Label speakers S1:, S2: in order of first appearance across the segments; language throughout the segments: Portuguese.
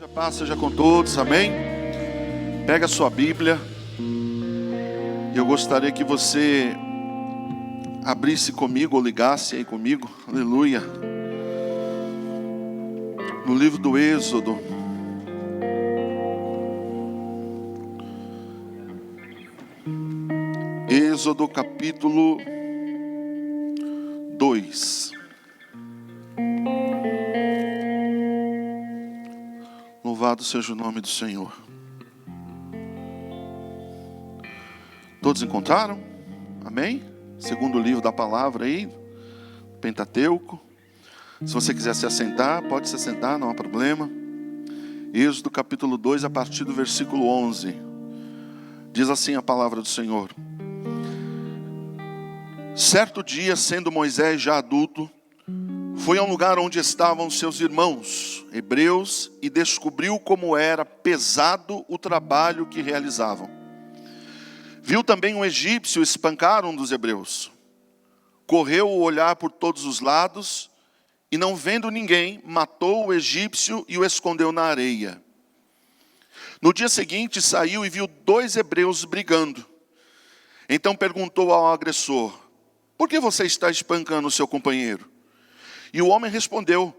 S1: A paz seja com todos, amém? Pega a sua Bíblia. Eu gostaria que você abrisse comigo, ou ligasse aí comigo, aleluia. No livro do Êxodo. Êxodo capítulo 2. Louvado seja o nome do Senhor. Todos encontraram? Amém? Segundo livro da palavra aí, Pentateuco. Se você quiser se assentar, pode se assentar, não há problema. Êxodo capítulo 2, a partir do versículo 11. Diz assim a palavra do Senhor. Certo dia, sendo Moisés já adulto, foi a um lugar onde estavam seus irmãos, hebreus, e descobriu como era pesado o trabalho que realizavam. Viu também um egípcio espancar um dos hebreus. Correu o olhar por todos os lados, e não vendo ninguém, matou o egípcio e o escondeu na areia. No dia seguinte saiu e viu 2 hebreus brigando. Então perguntou ao agressor: por que você está espancando o seu companheiro? E o homem respondeu: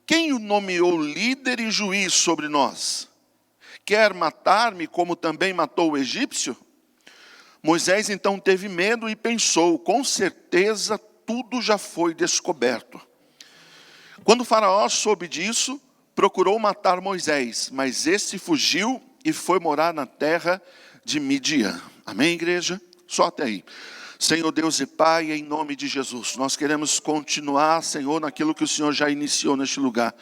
S1: quem o nomeou líder e juiz sobre nós? Quer matar-me como também matou o egípcio? Moisés então teve medo e pensou: com certeza tudo já foi descoberto. Quando o faraó soube disso, procurou matar Moisés, mas este fugiu e foi morar na terra de Midian. Amém, igreja? Só até aí. Senhor Deus e Pai, em nome de Jesus, nós queremos continuar, Senhor, naquilo que o Senhor já iniciou neste lugar.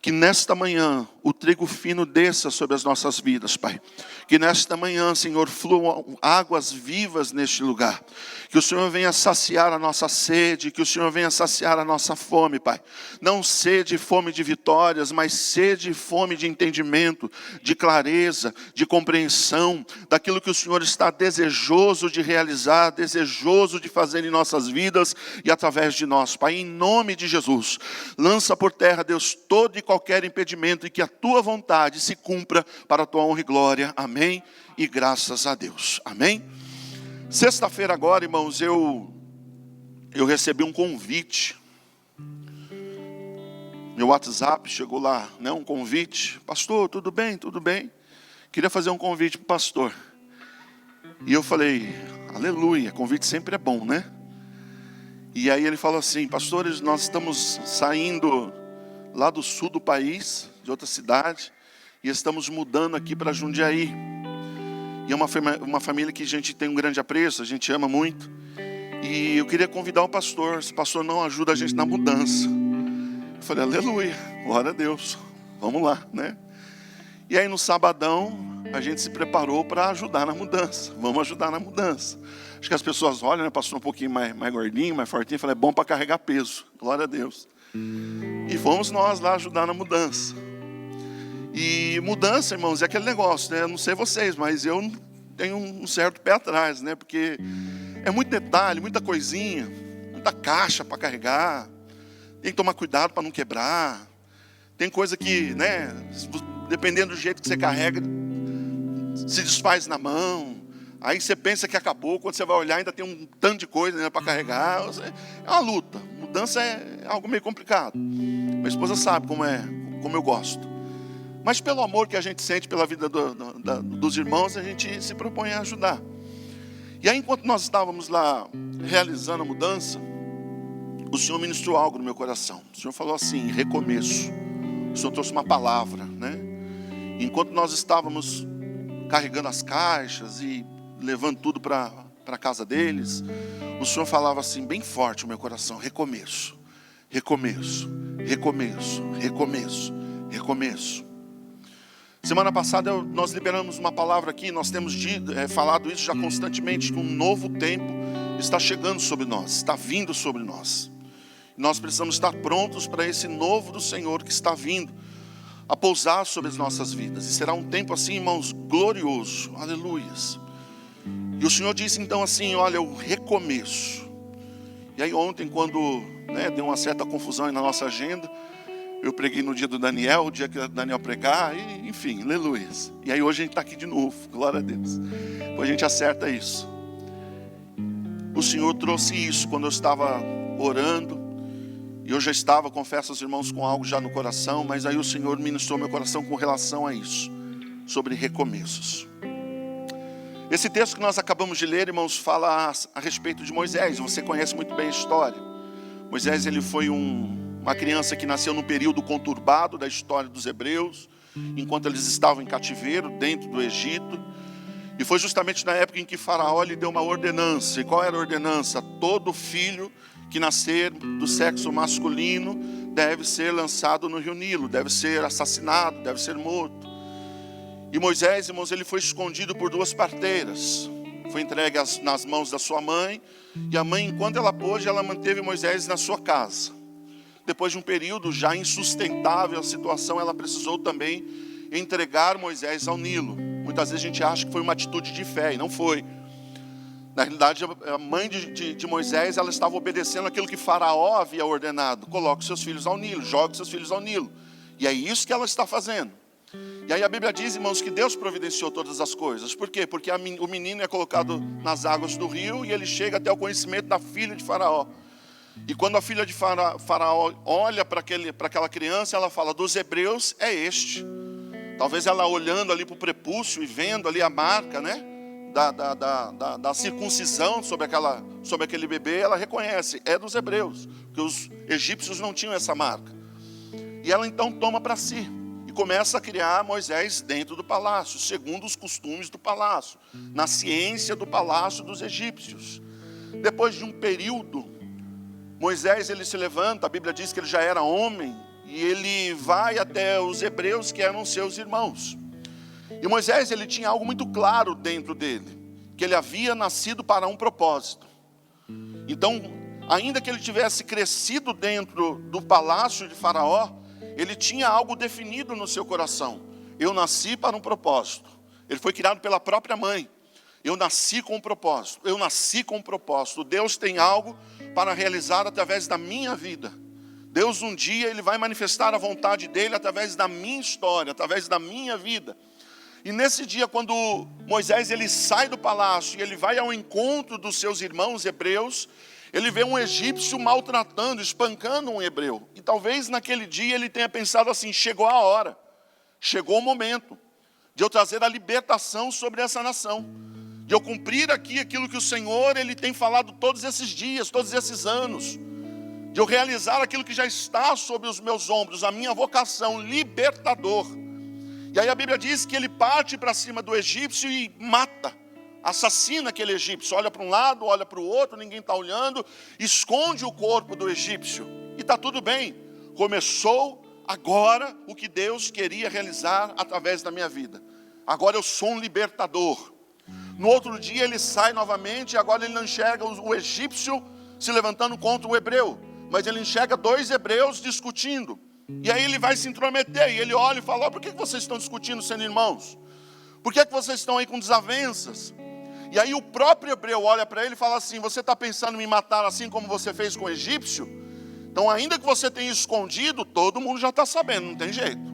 S1: Que nesta manhã o trigo fino desça sobre as nossas vidas, Pai. Que nesta manhã, Senhor, fluam águas vivas neste lugar. Que o Senhor venha saciar a nossa sede, que o Senhor venha saciar a nossa fome, Pai. Não sede e fome de vitórias, mas sede e fome de entendimento, de clareza, de compreensão, daquilo que o Senhor está desejoso de realizar, desejoso de fazer em nossas vidas e através de nós, Pai. Em nome de Jesus, lança por terra, Deus, todo e qualquer impedimento, e que a Tua vontade se cumpra para a Tua honra e glória. Amém? E graças a Deus. Amém? Sexta-feira agora, irmãos, eu recebi um convite. Meu WhatsApp chegou lá, né, um convite. Pastor, tudo bem? Tudo bem? Queria fazer um convite para o pastor. E eu falei, aleluia, convite sempre é bom, né? E aí ele falou assim: pastores, nós estamos saindo lá do sul do país, de outra cidade, e estamos mudando aqui para Jundiaí. E é uma família que a gente tem um grande apreço, a gente ama muito. E eu queria convidar o pastor, se o pastor não ajuda a gente na mudança. Eu falei, aleluia, glória a Deus, vamos lá, né? E aí no sabadão, a gente se preparou para ajudar na mudança. Vamos ajudar na mudança. Acho que as pessoas olham, né? Pastor um pouquinho mais gordinho, mais fortinho. Falei, é bom para carregar peso, glória a Deus. E fomos nós lá ajudar na mudança. E mudança, irmãos, é aquele negócio, né? Eu não sei vocês, mas eu tenho um certo pé atrás, né? Porque é muito detalhe, muita coisinha, muita caixa para carregar. Tem que tomar cuidado para não quebrar. Tem coisa que, né, dependendo do jeito que você carrega, se desfaz na mão. Aí você pensa que acabou, quando você vai olhar ainda tem um tanto de coisa, né, para carregar. É uma luta. Mudança é algo meio complicado. Minha esposa sabe como eu gosto. Mas pelo amor que a gente sente pela vida dos irmãos, a gente se propõe a ajudar. E aí, enquanto nós estávamos lá realizando a mudança, o Senhor ministrou algo no meu coração. O Senhor falou assim, recomeço. O Senhor trouxe uma palavra, né? Enquanto nós estávamos carregando as caixas e levando tudo para a casa deles, o Senhor falava assim, bem forte no meu coração, recomeço, recomeço, recomeço, recomeço, recomeço. Semana passada nós liberamos uma palavra aqui, nós temos falado isso já constantemente, que um novo tempo está chegando sobre nós, está vindo sobre nós. Nós precisamos estar prontos para esse novo do Senhor que está vindo a pousar sobre as nossas vidas. E será um tempo assim, irmãos, glorioso, aleluias. E o Senhor disse então assim, olha, o recomeço. E aí ontem, quando deu uma certa confusão aí na nossa agenda, Eu preguei no dia do Daniel, o dia que o Daniel pregar, e, enfim, aleluia. E aí hoje a gente está aqui de novo, glória a Deus. Depois a gente acerta isso. O Senhor trouxe isso quando eu estava orando. E eu já estava, confesso aos irmãos, com algo já no coração. Mas aí o Senhor ministrou meu coração com relação a isso. Sobre recomeços. Esse texto que nós acabamos de ler, irmãos, fala a respeito de Moisés. Você conhece muito bem a história. Moisés, ele foi uma criança que nasceu num período conturbado da história dos hebreus, enquanto eles estavam em cativeiro dentro do Egito. E foi justamente na época em que Faraó lhe deu uma ordenança. E qual era a ordenança? Todo filho que nascer do sexo masculino deve ser lançado no rio Nilo, deve ser assassinado, deve ser morto. E Moisés, irmãos, ele foi escondido por 2 parteiras. Foi entregue nas mãos da sua mãe. E a mãe, enquanto ela pôde, ela manteve Moisés na sua casa. Depois de um período já insustentável a situação, ela precisou também entregar Moisés ao Nilo. Muitas vezes a gente acha que foi uma atitude de fé, e não foi. Na realidade, a mãe de Moisés, ela estava obedecendo aquilo que Faraó havia ordenado. Coloque seus filhos ao Nilo, jogue seus filhos ao Nilo. E é isso que ela está fazendo. E aí a Bíblia diz, irmãos, que Deus providenciou todas as coisas. Por quê? Porque o menino é colocado nas águas do rio e ele chega até o conhecimento da filha de Faraó. E quando a filha de Faraó olha para aquela criança, ela fala, dos hebreus é este. Talvez ela olhando ali para o prepúcio e vendo ali a marca, né, da circuncisão sobre aquele bebê, ela reconhece, é dos hebreus, porque os egípcios não tinham essa marca. E ela então toma para si e começa a criar Moisés dentro do palácio, segundo os costumes do palácio, na ciência do palácio dos egípcios. Depois de um período, Moisés, ele se levanta, a Bíblia diz que ele já era homem, e ele vai até os hebreus que eram seus irmãos. E Moisés, ele tinha algo muito claro dentro dele, que ele havia nascido para um propósito. Então, ainda que ele tivesse crescido dentro do palácio de Faraó, ele tinha algo definido no seu coração. Eu nasci para um propósito. Ele foi criado pela própria mãe. Eu nasci com um propósito. Eu nasci com um propósito. Deus tem algo para realizar através da minha vida. Deus um dia, ele vai manifestar a vontade dele através da minha história, através da minha vida. E nesse dia, quando Moisés, ele sai do palácio e ele vai ao encontro dos seus irmãos hebreus, ele vê um egípcio maltratando, espancando um hebreu. E talvez naquele dia ele tenha pensado assim, chegou a hora, chegou o momento de eu trazer a libertação sobre essa nação. De eu cumprir aqui aquilo que o Senhor, ele tem falado todos esses dias, todos esses anos. De eu realizar aquilo que já está sobre os meus ombros, a minha vocação, libertador. E aí a Bíblia diz que ele parte para cima do egípcio e mata, assassina aquele egípcio. Olha para um lado, olha para o outro, ninguém está olhando, esconde o corpo do egípcio. E está tudo bem, começou agora o que Deus queria realizar através da minha vida. Agora eu sou um libertador. No outro dia ele sai novamente, e agora ele não enxerga o egípcio se levantando contra o hebreu. Mas ele enxerga 2 hebreus discutindo. E aí ele vai se intrometer. E ele olha e fala, por que vocês estão discutindo sendo irmãos? Por que vocês estão aí com desavenças? E aí o próprio hebreu olha para ele e fala assim, você está pensando em me matar assim como você fez com o egípcio? Então ainda que você tenha escondido, todo mundo já está sabendo, não tem jeito.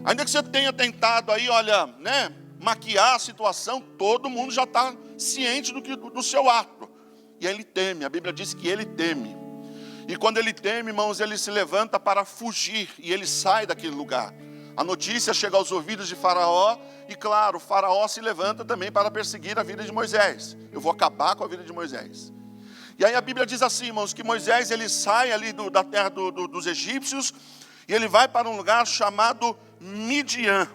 S1: Ainda que você tenha tentado aí, olha, né, maquiar a situação, todo mundo já está ciente do seu ato. E aí ele teme, a Bíblia diz que ele teme. E quando ele teme, irmãos, ele se levanta para fugir. E ele sai daquele lugar. A notícia chega aos ouvidos de Faraó. E claro, Faraó se levanta também para perseguir a vida de Moisés. Eu vou acabar com a vida de Moisés. E aí a Bíblia diz assim, irmãos, que Moisés, ele sai ali da terra dos egípcios. E ele vai para um lugar chamado Midian.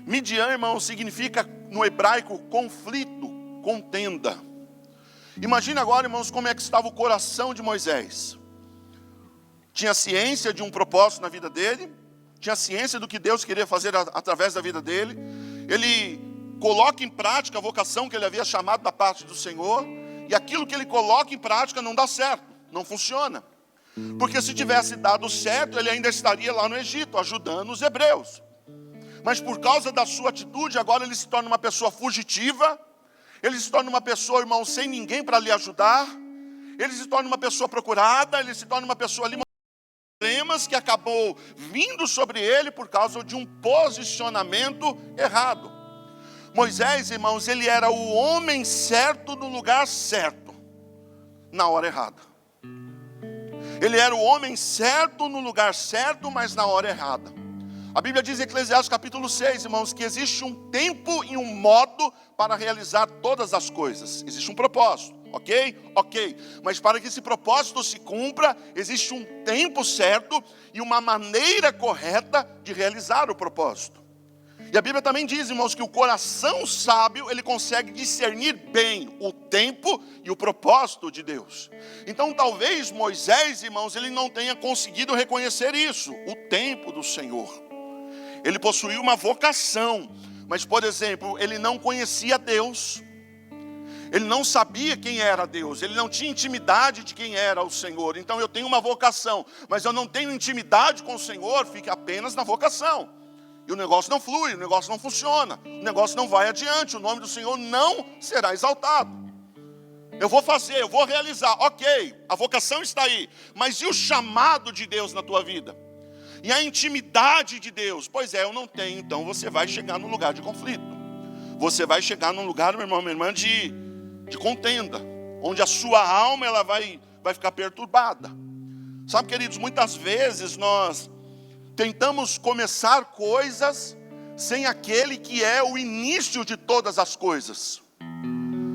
S1: Midian, irmãos, significa no hebraico conflito, contenda. Imagina agora, irmãos, como é que estava o coração de Moisés. Tinha ciência de um propósito na vida dele, tinha ciência do que Deus queria fazer através da vida dele. Ele coloca em prática a vocação que ele havia chamado da parte do Senhor, e aquilo que ele coloca em prática não dá certo, não funciona. Porque se tivesse dado certo, ele ainda estaria lá no Egito, ajudando os hebreus. Mas por causa da sua atitude, agora ele se torna uma pessoa fugitiva. Ele se torna uma pessoa, irmão, sem ninguém para lhe ajudar. Ele se torna uma pessoa procurada. Ele se torna uma pessoa ali extremas que acabou vindo sobre ele por causa de um posicionamento errado. Moisés, irmãos, ele era o homem certo no lugar certo, na hora errada. Ele era o homem certo no lugar certo, mas na hora errada. A Bíblia diz em Eclesiastes capítulo 6, irmãos, que existe um tempo e um modo para realizar todas as coisas. Existe um propósito, ok? Ok. Mas para que esse propósito se cumpra, existe um tempo certo e uma maneira correta de realizar o propósito. E a Bíblia também diz, irmãos, que o coração sábio, ele consegue discernir bem o tempo e o propósito de Deus. Então, talvez Moisés, irmãos, ele não tenha conseguido reconhecer isso, o tempo do Senhor. Ele possuía uma vocação, mas, por exemplo, ele não conhecia Deus. Ele não sabia quem era Deus, ele não tinha intimidade de quem era o Senhor. Então, eu tenho uma vocação, mas eu não tenho intimidade com o Senhor, fica apenas na vocação. E o negócio não flui, o negócio não funciona, o negócio não vai adiante, o nome do Senhor não será exaltado. Eu vou fazer, eu vou realizar, ok, a vocação está aí, mas e o chamado de Deus na tua vida? E a intimidade de Deus? Pois é, eu não tenho, então você vai chegar num lugar de conflito. Você vai chegar num lugar, meu irmão, minha irmã, de contenda, onde a sua alma ela vai ficar perturbada. Sabe, queridos, muitas vezes nós tentamos começar coisas sem aquele que é o início de todas as coisas.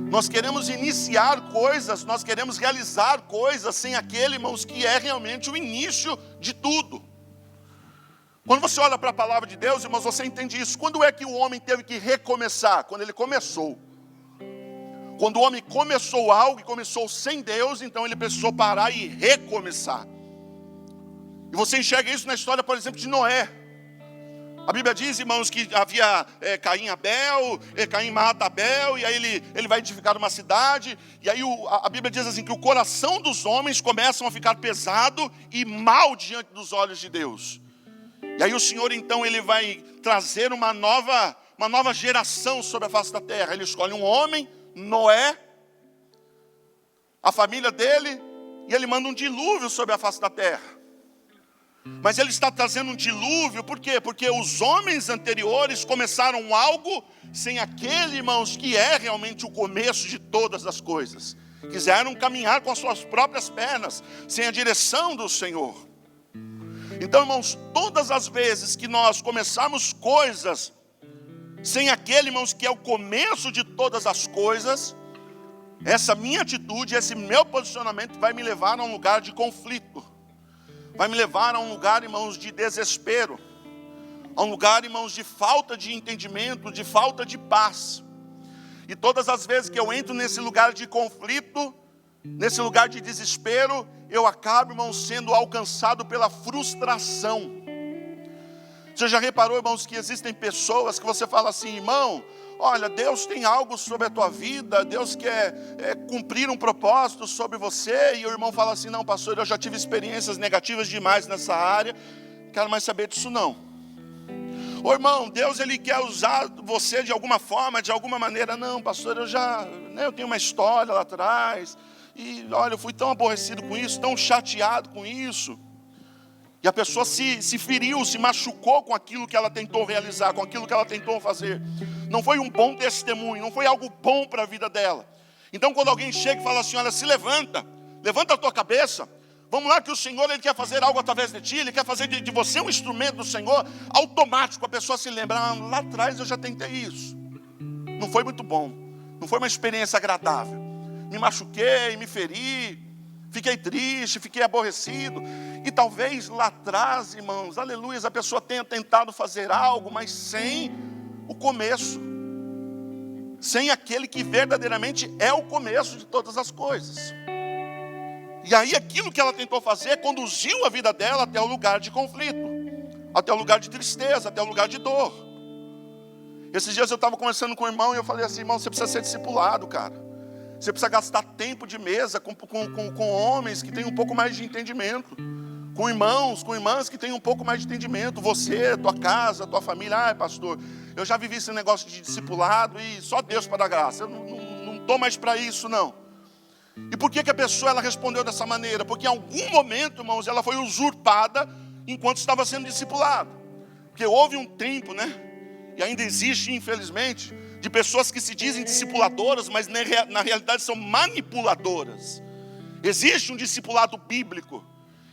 S1: Nós queremos iniciar coisas, nós queremos realizar coisas sem aquele, irmãos, que é realmente o início de tudo. Quando você olha para a palavra de Deus, irmãos, você entende isso. Quando é que o homem teve que recomeçar? Quando ele começou. Quando o homem começou algo e começou sem Deus, então ele precisou parar e recomeçar. E você enxerga isso na história, por exemplo, de Noé. A Bíblia diz, irmãos, que havia Caim e Abel, Caim mata Abel, e aí ele vai edificar uma cidade, e aí a Bíblia diz assim, que o coração dos homens começam a ficar pesado e mal diante dos olhos de Deus. E aí o Senhor, então, ele vai trazer uma nova geração sobre a face da terra. Ele escolhe um homem, Noé, a família dele, e ele manda um dilúvio sobre a face da terra. Mas ele está trazendo um dilúvio, por quê? Porque os homens anteriores começaram algo sem aquele, irmãos, que é realmente o começo de todas as coisas. Quiseram caminhar com as suas próprias pernas, sem a direção do Senhor. Então, irmãos, todas as vezes que nós começarmos coisas sem aquele, irmãos, que é o começo de todas as coisas, essa minha atitude, esse meu posicionamento vai me levar a um lugar de conflito. Vai me levar a um lugar, irmãos, de desespero. A um lugar, irmãos, de falta de entendimento, de falta de paz. E todas as vezes que eu entro nesse lugar de conflito, nesse lugar de desespero, eu acabo, irmãos, sendo alcançado pela frustração. Você já reparou, irmãos, que existem pessoas que você fala assim, irmão, olha, Deus tem algo sobre a tua vida, Deus quer cumprir um propósito sobre você, e o irmão fala assim, não, pastor, eu já tive experiências negativas demais nessa área, não quero mais saber disso não. Ô irmão, Deus ele quer usar você de alguma forma, de alguma maneira, não, pastor, eu tenho uma história lá atrás, e olha, eu fui tão aborrecido com isso, tão chateado com isso. E a pessoa se feriu, se machucou com aquilo que ela tentou realizar, com aquilo que ela tentou fazer. Não foi um bom testemunho, não foi algo bom para a vida dela. Então quando alguém chega e fala assim, olha, se levanta a tua cabeça, vamos lá que o Senhor ele quer fazer algo através de ti, ele quer fazer de você um instrumento do Senhor, automático a pessoa se lembra, lá atrás eu já tentei isso. Não foi muito bom, não foi uma experiência agradável. Me machuquei, me feri, fiquei triste, fiquei aborrecido. E talvez lá atrás, irmãos, aleluia, a pessoa tenha tentado fazer algo, mas sem o começo. Sem aquele que verdadeiramente é o começo de todas as coisas. E aí aquilo que ela tentou fazer conduziu a vida dela até o lugar de conflito. Até o lugar de tristeza, até o lugar de dor. Esses dias eu estava conversando com o irmão e eu falei assim, irmão, você precisa ser discipulado, cara. Você precisa gastar tempo de mesa com homens que têm um pouco mais de entendimento. Com irmãos, com irmãs que têm um pouco mais de entendimento. Você, tua casa, tua família. Ai, pastor, eu já vivi esse negócio de discipulado e só Deus para dar graça. Eu não estou mais para isso, não. E por que a pessoa ela respondeu dessa maneira? Porque em algum momento, irmãos, ela foi usurpada enquanto estava sendo discipulada. Porque houve um tempo, né? E ainda existe, infelizmente, de pessoas que se dizem discipuladoras, mas na realidade são manipuladoras. Existe um discipulado bíblico.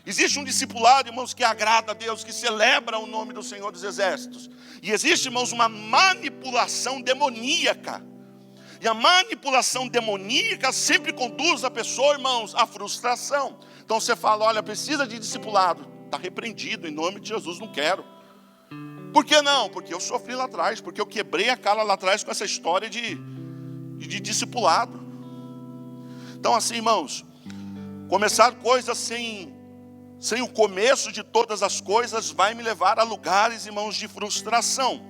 S1: Existe um discipulado, irmãos, que agrada a Deus, que celebra o nome do Senhor dos Exércitos. E existe, irmãos, uma manipulação demoníaca. E a manipulação demoníaca sempre conduz a pessoa, irmãos, à frustração. Então você fala, olha, precisa de discipulado. Está repreendido, em nome de Jesus, não quero. Por que não? Porque eu sofri lá atrás, porque eu quebrei a cara lá atrás com essa história de discipulado. Então assim, irmãos, começar coisas sem o começo de todas as coisas vai me levar a lugares, irmãos, de frustração.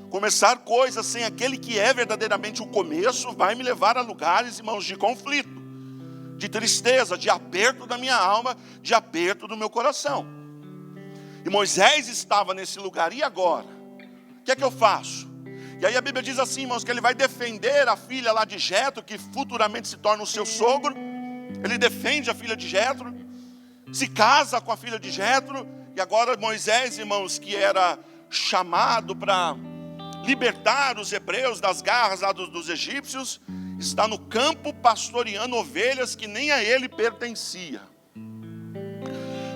S1: Começar coisas sem aquele que é verdadeiramente o começo vai me levar a lugares, irmãos, de conflito, de tristeza, de aperto da minha alma, de aperto do meu coração. E Moisés estava nesse lugar, e agora? O que é que eu faço? E aí a Bíblia diz assim, irmãos, que ele vai defender a filha lá de Jetro, que futuramente se torna o seu sogro. Ele defende a filha de Jetro, se casa com a filha de Jetro, e agora Moisés, irmãos, que era chamado para libertar os hebreus das garras lá dos egípcios, está no campo pastoreando ovelhas que nem a ele pertencia.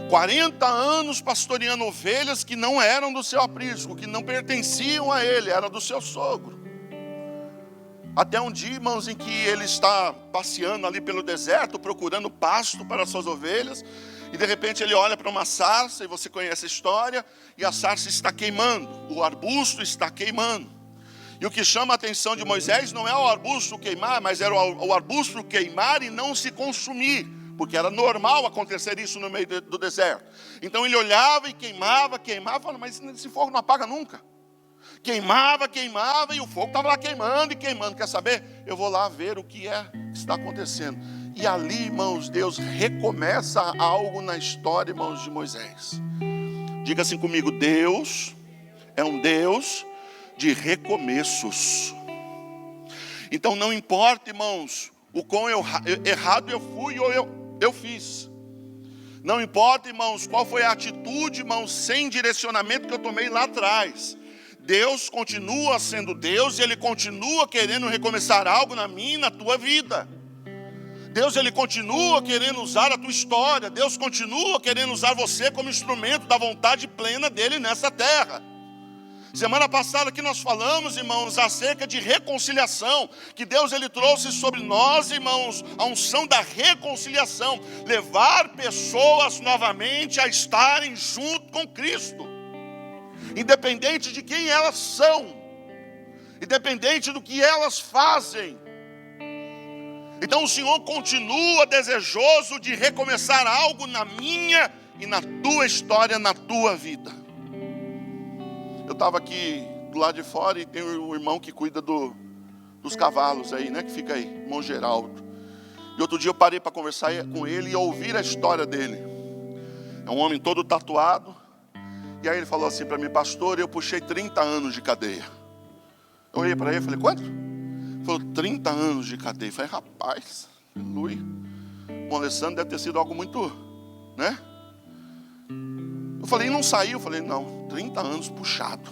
S1: 40 anos pastoreando ovelhas que não eram do seu aprisco, que não pertenciam a ele, era do seu sogro. Até um dia, irmãos, em que ele está passeando ali pelo deserto, procurando pasto para as suas ovelhas, e de repente ele olha para uma sarça, e você conhece a história, e a sarça está queimando, o arbusto está queimando. E o que chama a atenção de Moisés não é o arbusto queimar, mas era o arbusto queimar e não se consumir, porque era normal acontecer isso no meio do deserto. Então ele olhava e queimava, falava, mas esse fogo não apaga nunca. Queimava, e o fogo estava lá queimando e queimando. Quer saber? Eu vou lá ver o que está acontecendo. E ali, irmãos, Deus recomeça algo na história, irmãos, de Moisés. Diga assim comigo, Deus é um Deus de recomeços. Então não importa, irmãos, o quão errado eu fui ou eu fiz. Não importa, irmãos, qual foi a atitude, irmãos, sem direcionamento que eu tomei lá atrás. Deus continua sendo Deus e Ele continua querendo recomeçar algo na minha e na tua vida. Deus, Ele continua querendo usar a tua história. Deus continua querendo usar você como instrumento da vontade plena dEle nessa terra. Semana passada que nós falamos, irmãos, acerca de reconciliação, que Deus ele trouxe sobre nós, irmãos, a unção da reconciliação, levar pessoas novamente a estarem junto com Cristo, independente de quem elas são, independente do que elas fazem. Então o Senhor continua desejoso de recomeçar algo na minha e na tua história, na tua vida. Eu estava aqui do lado de fora e tem um irmão que cuida dos cavalos aí, né? Que fica aí, irmão Geraldo. E outro dia eu parei para conversar com ele e ouvir a história dele. É um homem todo tatuado. E aí ele falou assim para mim, pastor, eu puxei 30 anos de cadeia. Eu olhei para ele e falei, quanto? Ele falou, 30 anos de cadeia. Eu falei, rapaz, aleluia. O Alessandro deve ter sido algo muito, né? Eu falei, não saiu? Eu falei, não, 30 anos puxado.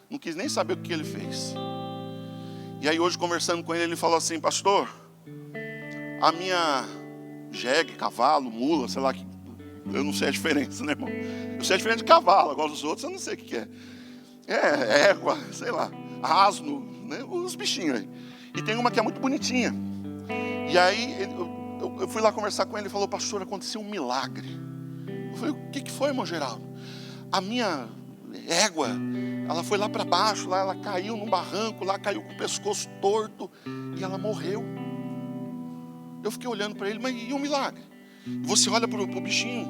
S1: Não quis nem saber o que ele fez. E aí hoje conversando com ele, ele falou assim, pastor, a minha jegue, cavalo, mula, sei lá, eu não sei a diferença, né, irmão? Eu sei a diferença de cavalo, agora os outros eu não sei o que é. É égua, sei lá, asno, né, os bichinhos aí. E tem uma que é muito bonitinha. E aí eu fui lá conversar com ele, ele falou, pastor, aconteceu um milagre. Eu falei, o que foi, irmão Geraldo? A minha égua, ela foi lá para baixo, lá ela caiu num barranco, lá caiu com o pescoço torto e ela morreu. Eu fiquei olhando para ele, mas e o milagre? Você olha para o bichinho,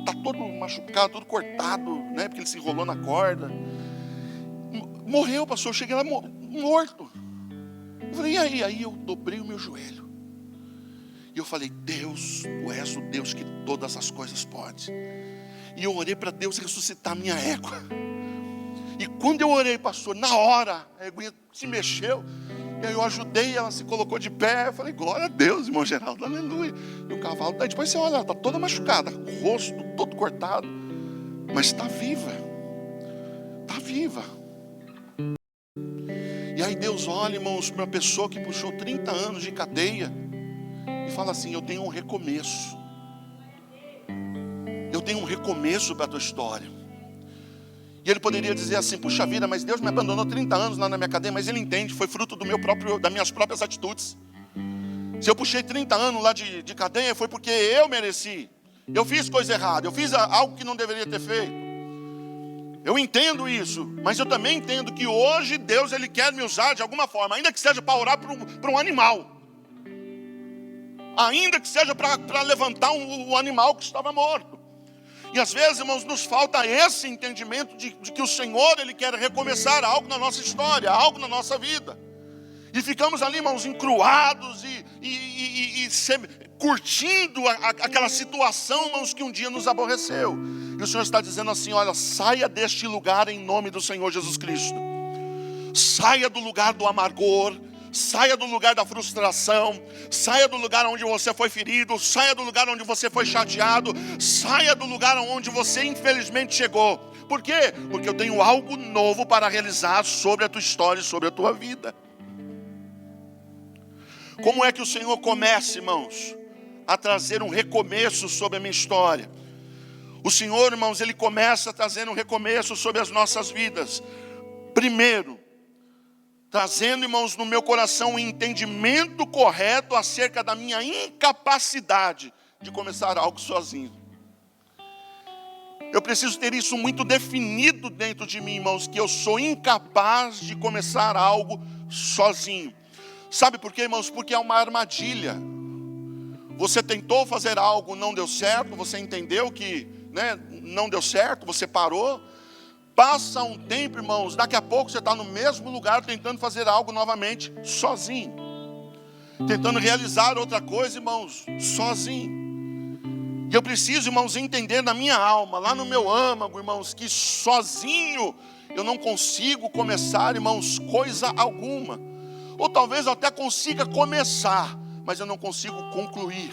S1: está todo machucado, todo cortado, né? Porque ele se enrolou na corda. Morreu, pastor, eu cheguei lá morto. Eu falei, e aí? Aí eu dobrei o meu joelho. E eu falei, Deus, tu és o Deus que todas as coisas pode. E eu orei para Deus ressuscitar a minha égua. E quando eu orei, pastor, na hora, a éguinha se mexeu. E aí eu ajudei, ela se colocou de pé. Eu falei, glória a Deus, irmão Geraldo, aleluia. E o cavalo, daí depois você olha, ela está toda machucada, o rosto todo cortado, mas está viva. Está viva. E aí Deus olha, irmãos, para uma pessoa que puxou 30 anos de cadeia e fala assim, eu tenho um recomeço. Eu tenho um recomeço para a tua história. E ele poderia dizer assim, puxa vida, mas Deus me abandonou 30 anos lá na minha cadeia, mas ele entende, foi fruto das minhas próprias atitudes. Se eu puxei 30 anos lá de cadeia, foi porque eu mereci. Eu fiz coisa errada, eu fiz algo que não deveria ter feito. Eu entendo isso, mas eu também entendo que hoje Deus ele quer me usar de alguma forma, ainda que seja para orar para um animal. Ainda que seja para levantar um animal que estava morto. E às vezes, irmãos, nos falta esse entendimento de que o Senhor, Ele quer recomeçar algo na nossa história, algo na nossa vida. E ficamos ali, irmãos, encruados e curtindo aquela situação, irmãos, que um dia nos aborreceu. E o Senhor está dizendo assim, olha, saia deste lugar em nome do Senhor Jesus Cristo. Saia do lugar do amargor. Saia do lugar da frustração, saia do lugar onde você foi ferido, saia do lugar onde você foi chateado, saia do lugar onde você infelizmente chegou. Por quê? Porque eu tenho algo novo para realizar sobre a tua história e sobre a tua vida. Como é que o Senhor começa, irmãos, a trazer um recomeço sobre a minha história? O Senhor, irmãos, Ele começa a trazer um recomeço sobre as nossas vidas. Primeiro, trazendo, irmãos, no meu coração um entendimento correto acerca da minha incapacidade de começar algo sozinho. Eu preciso ter isso muito definido dentro de mim, irmãos, que eu sou incapaz de começar algo sozinho. Sabe por quê, irmãos? Porque é uma armadilha. Você tentou fazer algo, não deu certo, você entendeu que, não deu certo, você parou. Passa um tempo, irmãos, daqui a pouco você está no mesmo lugar tentando fazer algo novamente sozinho. Tentando realizar outra coisa, irmãos, sozinho. E eu preciso, irmãos, entender na minha alma, lá no meu âmago, irmãos, que sozinho eu não consigo começar, irmãos, coisa alguma. Ou talvez eu até consiga começar, mas eu não consigo concluir.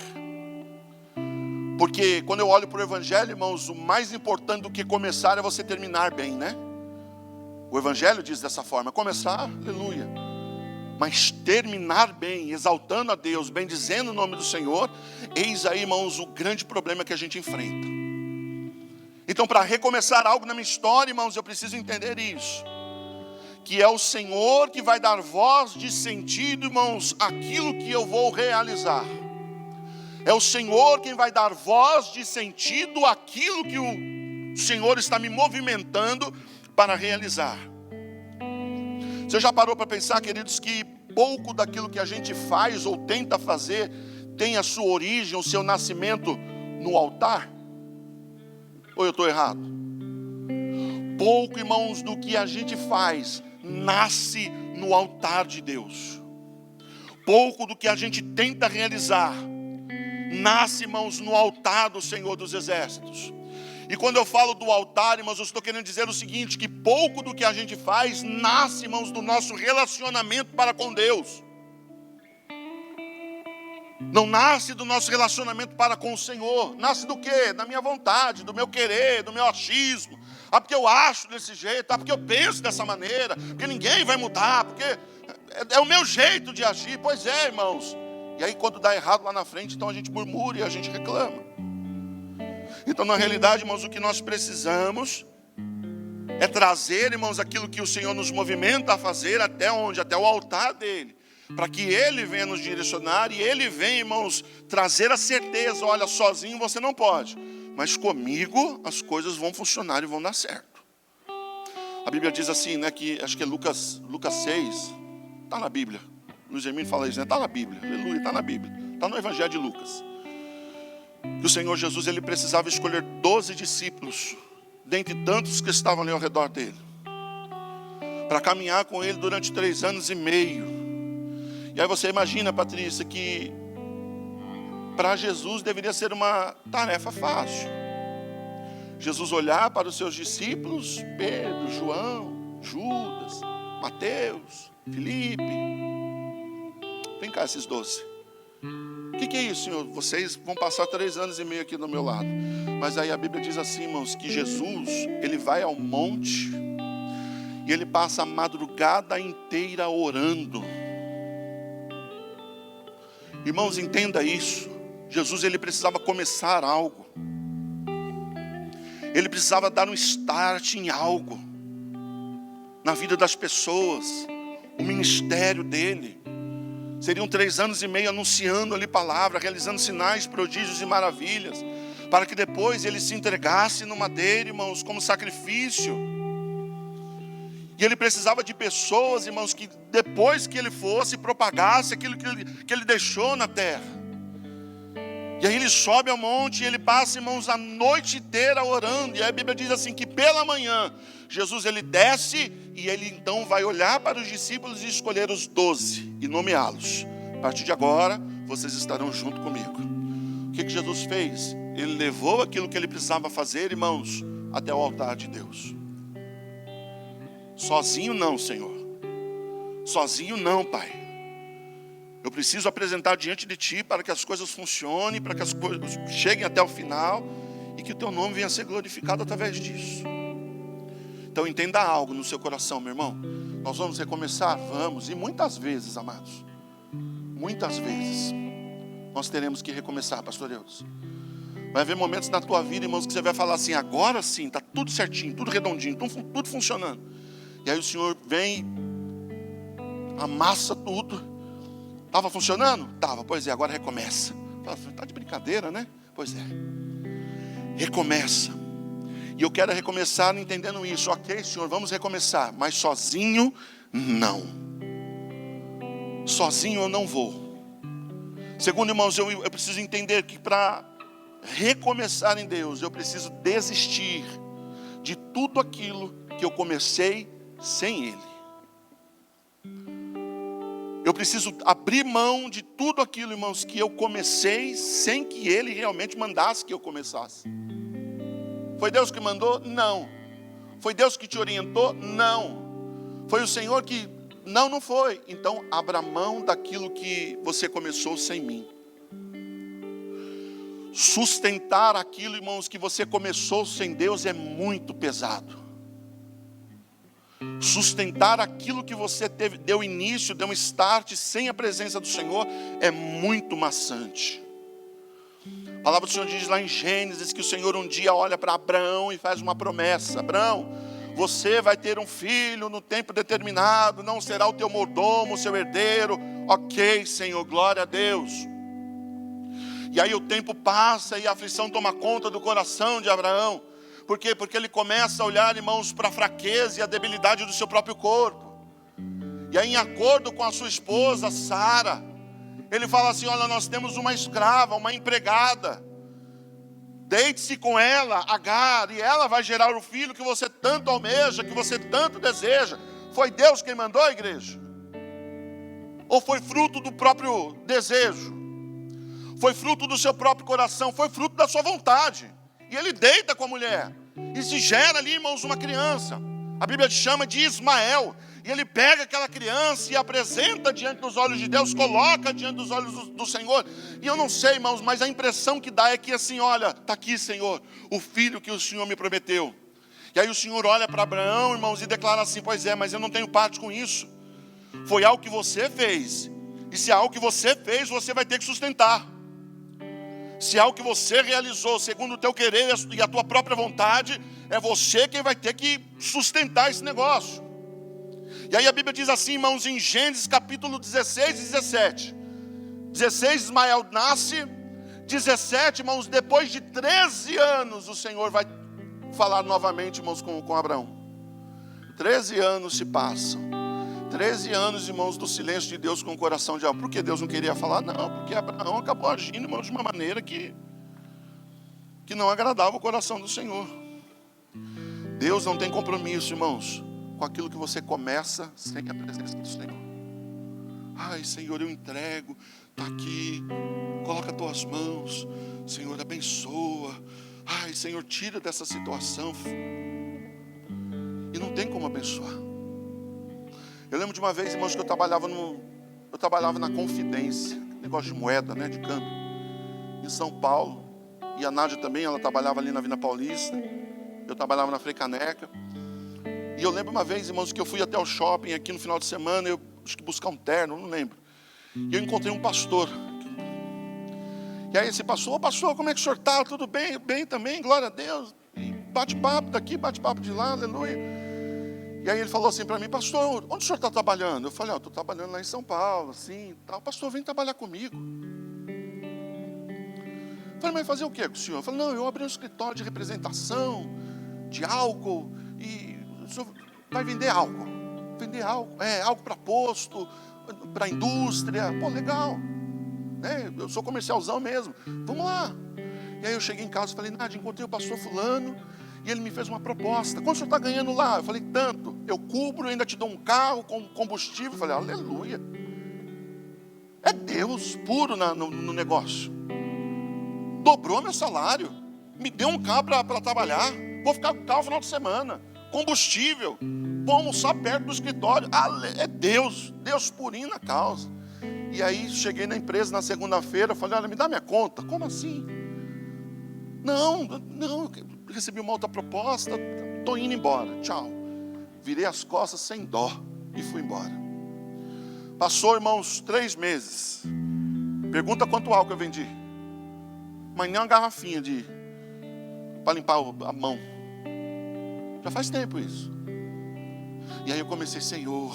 S1: Porque quando eu olho para o Evangelho, irmãos, o mais importante do que começar é você terminar bem, né? O Evangelho diz dessa forma, começar, aleluia. Mas terminar bem, exaltando a Deus, bendizendo o nome do Senhor, eis aí, irmãos, o grande problema que a gente enfrenta. Então, para recomeçar algo na minha história, irmãos, eu preciso entender isso. Que é o Senhor que vai dar voz de sentido, irmãos, àquilo que eu vou realizar. É o Senhor quem vai dar voz de sentido àquilo que o Senhor está me movimentando para realizar. Você já parou para pensar, queridos, que pouco daquilo que a gente faz ou tenta fazer tem a sua origem, o seu nascimento no altar? Ou eu estou errado? Pouco, irmãos, do que a gente faz nasce no altar de Deus. Pouco do que a gente tenta realizar nasce, irmãos, no altar do Senhor dos Exércitos. E quando eu falo do altar, irmãos, eu estou querendo dizer o seguinte, que pouco do que a gente faz nasce, irmãos, do nosso relacionamento para com Deus. Não nasce do nosso relacionamento para com o Senhor. Nasce do quê? Da minha vontade, do meu querer, do meu achismo. Porque eu acho desse jeito, porque eu penso dessa maneira, porque ninguém vai mudar, porque é o meu jeito de agir. Pois é, irmãos. E aí quando dá errado lá na frente, então a gente murmura e a gente reclama. Então na realidade, irmãos, o que nós precisamos é trazer, irmãos, aquilo que o Senhor nos movimenta a fazer até onde? Até o altar dele. Para que ele venha nos direcionar e ele venha, irmãos, trazer a certeza, olha, sozinho você não pode. Mas comigo as coisas vão funcionar e vão dar certo. A Bíblia diz assim, que acho que é Lucas 6, está na Bíblia. Luiz Hermínio fala isso, está na Bíblia, aleluia, está na Bíblia, está no Evangelho de Lucas. Que o Senhor Jesus, ele precisava escolher 12 discípulos, dentre tantos que estavam ali ao redor dele, para caminhar com ele durante 3 anos e meio. E aí você imagina, Patrícia, que para Jesus deveria ser uma tarefa fácil. Jesus olhar para os seus discípulos, Pedro, João, Judas, Mateus, Filipe, cá esses 12. O que é isso, Senhor? Vocês vão passar 3 anos e meio aqui do meu lado. Mas aí a Bíblia diz assim, irmãos, que Jesus, ele vai ao monte e ele passa a madrugada inteira orando. Irmãos, entenda isso. Jesus, ele precisava começar algo. Ele precisava dar um start em algo na vida das pessoas. O ministério dele seriam 3 anos e meio anunciando ali palavra, realizando sinais, prodígios e maravilhas, para que depois ele se entregasse no madeiro, irmãos, como sacrifício. E ele precisava de pessoas, irmãos, que depois que ele fosse, propagasse aquilo que ele deixou na terra. E aí ele sobe ao monte e ele passa, irmãos, a noite inteira orando. E aí a Bíblia diz assim, que pela manhã, Jesus ele desce e ele então vai olhar para os discípulos e escolher os 12 e nomeá-los. A partir de agora, vocês estarão junto comigo. O que Jesus fez? Ele levou aquilo que ele precisava fazer, irmãos, até o altar de Deus. Sozinho não, Senhor. Sozinho não, Pai. Eu preciso apresentar diante de Ti para que as coisas funcionem, para que as coisas cheguem até o final e que o Teu nome venha a ser glorificado através disso. Então entenda algo no seu coração, meu irmão. Nós vamos recomeçar? Vamos. E muitas vezes, amados, muitas vezes, nós teremos que recomeçar, pastor Deus. Vai haver momentos na tua vida, irmãos, que você vai falar assim, agora sim, está tudo certinho, tudo redondinho, tudo funcionando. E aí o Senhor vem, amassa tudo. Estava funcionando? Estava, pois é, agora recomeça. Está de brincadeira, né? Pois é. Recomeça. E eu quero recomeçar entendendo isso. Ok, Senhor, vamos recomeçar. Mas sozinho, não. Sozinho eu não vou. Segundo, irmãos, eu preciso entender que para recomeçar em Deus, eu preciso desistir de tudo aquilo que eu comecei sem Ele. Eu preciso abrir mão de tudo aquilo, irmãos, que eu comecei sem que Ele realmente mandasse que eu começasse. Foi Deus que mandou? Não. Foi Deus que te orientou? Não. Foi o Senhor que... Não foi. Então, abra mão daquilo que você começou sem mim. Sustentar aquilo, irmãos, que você começou sem Deus é muito pesado. Sustentar aquilo que você deu início, deu um start sem a presença do Senhor é muito maçante. A palavra do Senhor diz lá em Gênesis que o Senhor um dia olha para Abraão e faz uma promessa. Abraão, você vai ter um filho no tempo determinado, não será o teu mordomo, o seu herdeiro. Ok, Senhor, glória a Deus. E aí o tempo passa e a aflição toma conta do coração de Abraão. Por quê? Porque ele começa a olhar, irmãos, para a fraqueza e a debilidade do seu próprio corpo. E aí, em acordo com a sua esposa, Sara, ele fala assim, olha, nós temos uma escrava, uma empregada. Deite-se com ela, Agar, e ela vai gerar o filho que você tanto almeja, que você tanto deseja. Foi Deus quem mandou a igreja? Ou foi fruto do próprio desejo? Foi fruto do seu próprio coração? Foi fruto da sua vontade? E ele deita com a mulher. E se gera ali, irmãos, uma criança. A Bíblia chama de Ismael. E ele pega aquela criança e apresenta diante dos olhos de Deus, coloca diante dos olhos do Senhor. E eu não sei, irmãos, mas a impressão que dá é que assim, olha, está aqui, Senhor, o filho que o Senhor me prometeu. E aí o Senhor olha para Abraão, irmãos, e declara assim, pois é, mas eu não tenho parte com isso. Foi algo que você fez. E se é algo que você fez, você vai ter que sustentar. Se é algo que você realizou segundo o teu querer e a tua própria vontade, é você quem vai ter que sustentar esse negócio. E aí a Bíblia diz assim, irmãos, em Gênesis capítulo 16 e 17. 16, Ismael nasce. 17, irmãos, depois de 13 anos, o Senhor vai falar novamente, irmãos, com Abraão. 13 anos se passam. 13 anos, irmãos, do silêncio de Deus com o coração de Abraão. Por que Deus não queria falar? Não, porque Abraão acabou agindo, irmãos, de uma maneira que não agradava o coração do Senhor. Deus não tem compromisso, irmãos, com aquilo que você começa sem a presença do Senhor. Ai, Senhor, eu entrego, está aqui, coloca as tuas mãos, Senhor, abençoa. Ai, Senhor, tira dessa situação. E não tem como abençoar. Eu lembro de uma vez, irmãos, que eu trabalhava Eu trabalhava na Confidência, negócio de moeda, né, de câmbio, em São Paulo. E a Nádia também, ela trabalhava ali na Vila Paulista. Eu trabalhava na Frei Caneca. E eu lembro uma vez, irmãos, que eu fui até o shopping aqui no final de semana, eu acho que buscar um terno, não lembro. E eu encontrei um pastor. E aí esse pastor, pastor, como é que o senhor está? Tudo bem? Bem também, glória a Deus. E bate-papo daqui, bate-papo de lá, aleluia. E aí ele falou assim para mim, pastor, onde o senhor está trabalhando? Eu falei, estou trabalhando lá em São Paulo, assim, tal. Pastor, vem trabalhar comigo. Eu falei, mas fazer o que com o senhor? Eu falei, não, eu abri um escritório de representação, de álcool, e o senhor vai vender álcool. Vender álcool, álcool para posto, para indústria. Pô, legal. Eu sou comercialzão mesmo. Vamos lá. E aí eu cheguei em casa e falei, Nádia, encontrei o pastor fulano, e ele me fez uma proposta. Quanto o senhor está ganhando lá? Eu falei, tanto. Eu cubro, ainda te dou um carro com combustível. Eu falei, aleluia. É Deus puro no negócio. Dobrou meu salário. Me deu um carro para trabalhar. Vou ficar com o carro no final de semana. Combustível. Vou almoçar perto do escritório. É Deus. Deus purinho na causa. E aí cheguei na empresa na segunda-feira. Falei, olha, me dá minha conta. Como assim? Não, recebi uma outra proposta, estou indo embora, tchau. Virei as costas sem dó e fui embora. Passou, irmãos, 3 meses. Pergunta quanto álcool eu vendi. Mas nem uma garrafinha para limpar a mão. Já faz tempo isso. E aí eu comecei, Senhor,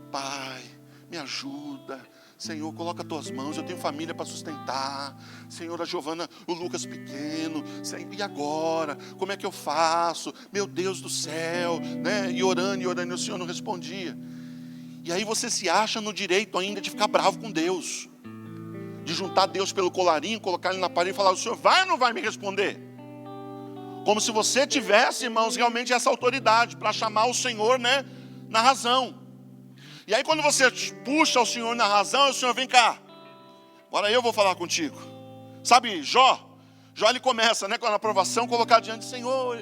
S1: Pai, me ajuda. Senhor, coloca as tuas mãos, eu tenho família para sustentar. Senhor, a Giovana, o Lucas pequeno. Senhor, e agora? Como é que eu faço? Meu Deus do céu, né? E orando, e o Senhor não respondia. E aí você se acha no direito ainda de ficar bravo com Deus. De juntar Deus pelo colarinho, colocar ele na parede e falar, o Senhor vai ou não vai me responder? Como se você tivesse, irmãos, realmente essa autoridade para chamar o Senhor, né, na razão. E aí quando você puxa o Senhor na razão, o Senhor vem cá. Agora eu vou falar contigo. Sabe, Jó ele começa, né, com a aprovação, colocar diante do Senhor.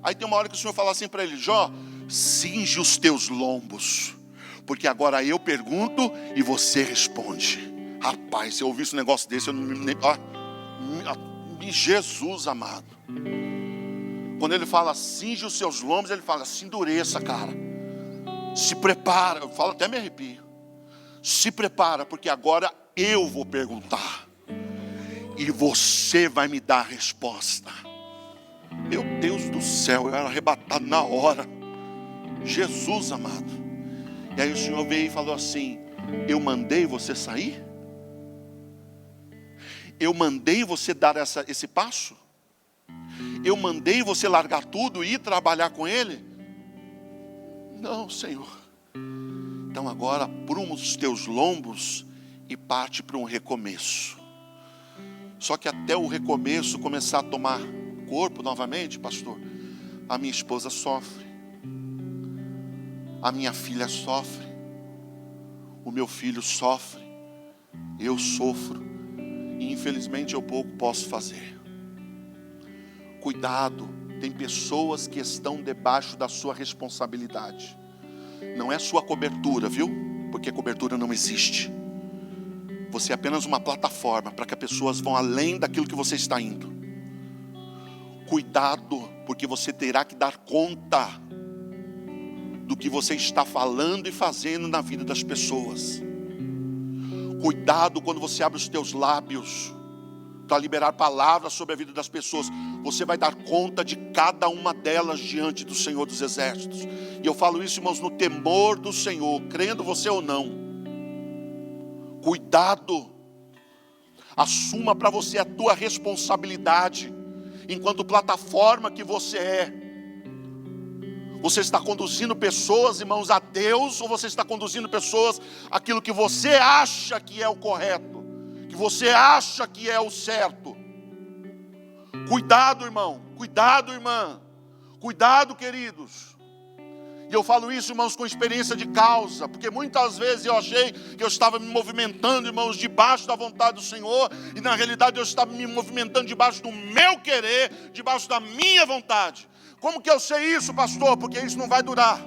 S1: Aí tem uma hora que o Senhor fala assim para ele, Jó, cinge os teus lombos, porque agora eu pergunto e você responde. Rapaz, se eu ouvisse um negócio desse, eu não me... Jesus amado. Quando ele fala, cinge os seus lombos, ele fala, se endureça, cara. Se prepara, eu falo até me arrepio. Se prepara, porque agora eu vou perguntar. E você vai me dar a resposta. Meu Deus do céu, eu era arrebatado na hora. Jesus amado. E aí o Senhor veio e falou assim, eu mandei você sair? Eu mandei você dar esse passo? Eu mandei você largar tudo e ir trabalhar com Ele? Não, Senhor. Então agora apruma os teus lombos e parte para um recomeço. Só que até o recomeço começar a tomar corpo novamente, pastor, a minha esposa sofre, a minha filha sofre, o meu filho sofre, eu sofro, e infelizmente eu pouco posso fazer. Cuidado, tem pessoas que estão debaixo da sua responsabilidade. Não é sua cobertura, viu? Porque cobertura não existe. Você é apenas uma plataforma para que as pessoas vão além daquilo que você está indo. Cuidado, porque você terá que dar conta do que você está falando e fazendo na vida das pessoas. Cuidado quando você abre os teus lábios para liberar palavras sobre a vida das pessoas. Você vai dar conta de cada uma delas diante do Senhor dos Exércitos. E eu falo isso, irmãos, no temor do Senhor, crendo você ou não. Cuidado. Assuma para você a tua responsabilidade, enquanto plataforma que você é. Você está conduzindo pessoas, irmãos, a Deus, ou você está conduzindo pessoas àquilo que você acha que é o correto, que você acha que é o certo? Cuidado, irmão, cuidado, irmã, cuidado, queridos. E eu falo isso, irmãos, com experiência de causa, porque muitas vezes eu achei que eu estava me movimentando, irmãos, debaixo da vontade do Senhor, e na realidade eu estava me movimentando debaixo do meu querer, debaixo da minha vontade. Como que eu sei isso, pastor? Porque isso não vai durar.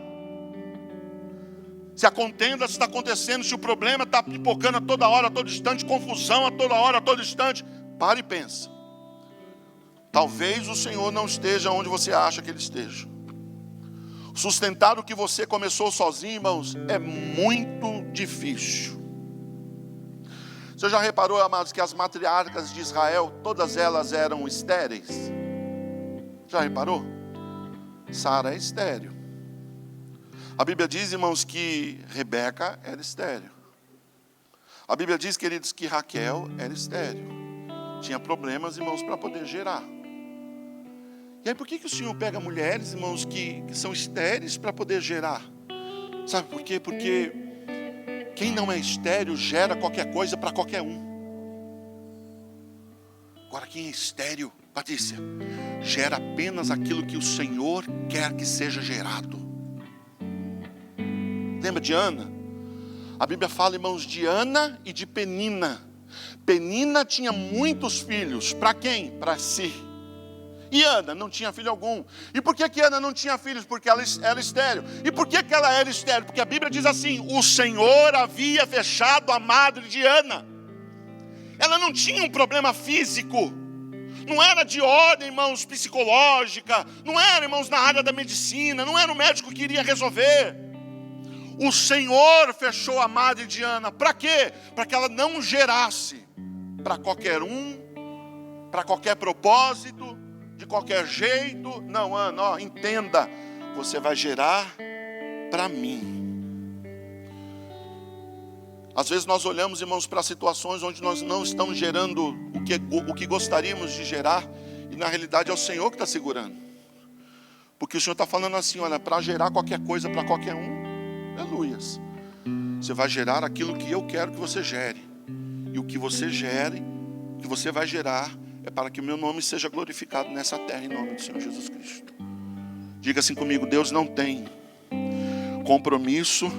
S1: Se a contenda está acontecendo, se o problema está pipocando a toda hora, a todo instante, confusão a toda hora, a todo instante, para e pensa. Talvez o Senhor não esteja onde você acha que Ele esteja. Sustentar o que você começou sozinho, irmãos, é muito difícil. Você já reparou, amados, que as matriarcas de Israel, todas elas eram estéreis? Já reparou? Sara é estéril. A Bíblia diz, irmãos, que Rebeca era estéril. A Bíblia diz, queridos, que Raquel era estéril. Tinha problemas, irmãos, para poder gerar. E aí por que o Senhor pega mulheres, irmãos, que são estéreis para poder gerar? Sabe por quê? Porque quem não é estéril gera qualquer coisa para qualquer um. Agora quem é estéril, Patrícia, gera apenas aquilo que o Senhor quer que seja gerado. Lembra de Ana? A Bíblia fala, irmãos, de Ana e de Penina. Penina tinha muitos filhos. Para quem? Para si. E Ana não tinha filho algum. E por que Ana não tinha filhos? Porque ela era estéril. E por que ela era estéril? Porque a Bíblia diz assim: o Senhor havia fechado a madre de Ana. Ela não tinha um problema físico. Não era de ordem, irmãos, psicológica. Não era, irmãos, na área da medicina. Não era o médico que iria resolver. O Senhor fechou a madre de Ana. Para quê? Para que ela não gerasse para qualquer um, para qualquer propósito, de qualquer jeito. Não, Ana, ó, entenda, você vai gerar para mim. Às vezes nós olhamos, irmãos, para situações onde nós não estamos gerando o que gostaríamos de gerar, e na realidade é o Senhor que está segurando. Porque o Senhor está falando assim, olha, para gerar qualquer coisa para qualquer um, aleluias, você vai gerar aquilo que eu quero que você gere. E o que você gere, o que você vai gerar, é para que o meu nome seja glorificado nessa terra, em nome do Senhor Jesus Cristo. Diga assim comigo: Deus não tem compromisso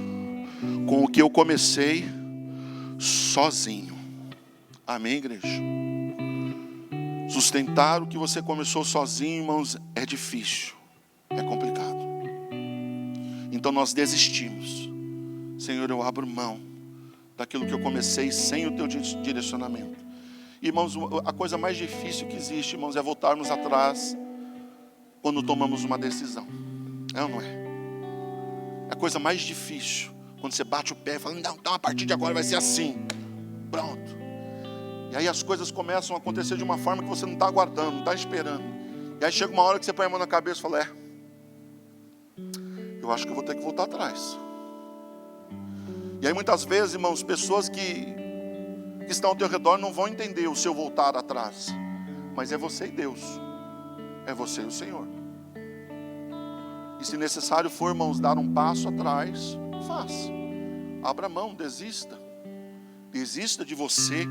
S1: com o que eu comecei sozinho. Amém, igreja? Sustentar o que você começou sozinho, irmãos, é difícil, é complicado. Então nós desistimos. Senhor, eu abro mão daquilo que eu comecei sem o teu direcionamento. Irmãos, a coisa mais difícil que existe, irmãos, é voltarmos atrás quando tomamos uma decisão. É ou não é? É a coisa mais difícil, quando você bate o pé e fala, não, então a partir de agora vai ser assim. Pronto. E aí as coisas começam a acontecer de uma forma que você não está aguardando, não está esperando. E aí chega uma hora que você põe a mão na cabeça e fala, eu acho que eu vou ter que voltar atrás. E aí muitas vezes, irmãos, pessoas que estão ao teu redor não vão entender o seu voltar atrás. Mas é você e Deus. É você e o Senhor. E se necessário for, irmãos, dar um passo atrás, faça. Abra mão, desista. Desista de você.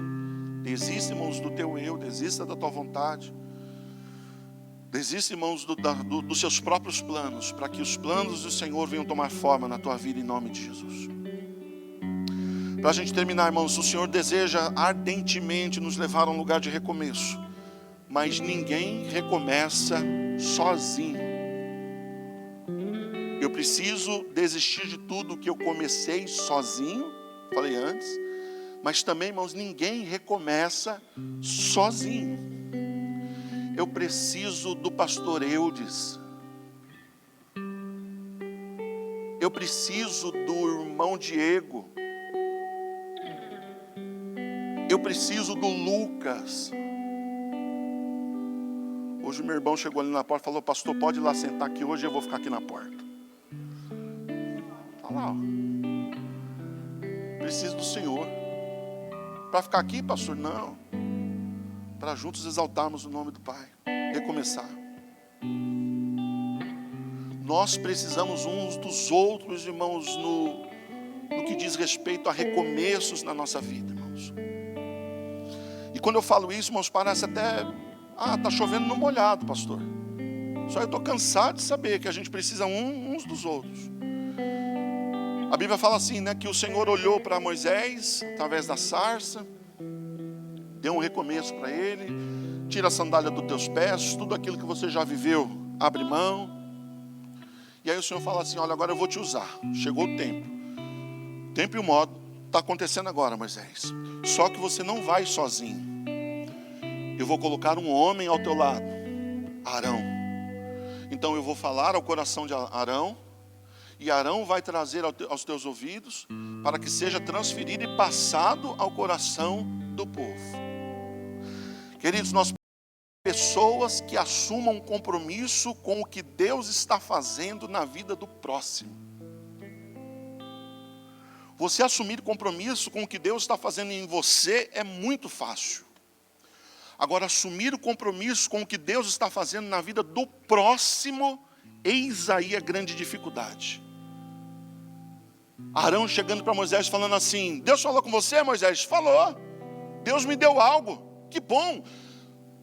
S1: Desista, irmãos, do teu eu. Desista da tua vontade. Desista, irmãos, dos seus próprios planos, para que os planos do Senhor venham tomar forma na tua vida, em nome de Jesus. Para a gente terminar, irmãos, o Senhor deseja ardentemente nos levar a um lugar de recomeço. Mas ninguém recomeça sozinho. Eu preciso desistir de tudo que eu comecei sozinho, falei antes. Mas também, irmãos, ninguém recomeça sozinho. Eu preciso do pastor Eudes. Eu preciso do irmão Diego. Eu preciso do Lucas. Hoje meu irmão chegou ali na porta e falou, pastor, pode ir lá sentar aqui hoje, eu vou ficar aqui na porta. Está lá, ó. Preciso do Senhor. Para ficar aqui, pastor? Não. Para juntos exaltarmos o nome do Pai. Recomeçar. Nós precisamos uns dos outros, irmãos, no que diz respeito a recomeços na nossa vida, irmãos. E quando eu falo isso, irmãos, parece até, está chovendo no molhado, pastor. Só eu estou cansado de saber que a gente precisa uns dos outros. A Bíblia fala assim, né, que o Senhor olhou para Moisés, através da sarça, deu um recomeço para ele, tira a sandália dos teus pés, tudo aquilo que você já viveu, abre mão. E aí o Senhor fala assim, olha, agora eu vou te usar, chegou o tempo. tempo e o modo está acontecendo agora, Moisés. Só que você não vai sozinho. Eu vou colocar um homem ao teu lado, Arão. Então eu vou falar ao coração de Arão, e Arão vai trazer aos teus ouvidos, para que seja transferido e passado ao coração do povo. Queridos, nós pessoas que assumam um compromisso com o que Deus está fazendo na vida do próximo. Você assumir compromisso com o que Deus está fazendo em você é muito fácil. Agora, assumir o compromisso com o que Deus está fazendo na vida do próximo, eis aí a grande dificuldade. Arão chegando para Moisés falando assim: Deus falou com você, Moisés? Falou. Deus me deu algo. Que bom.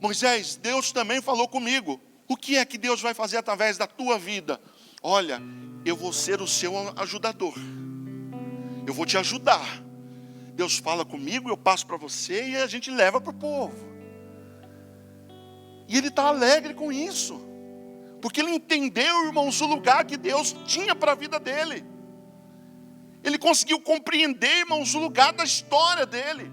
S1: Moisés, Deus também falou comigo. O que é que Deus vai fazer através da tua vida? Olha, eu vou ser o seu ajudador. Eu vou te ajudar. Deus fala comigo, eu passo para você e a gente leva para o povo. E ele está alegre com isso. Porque ele entendeu, irmãos, o lugar que Deus tinha para a vida dele. Ele conseguiu compreender, irmãos, o lugar da história dele.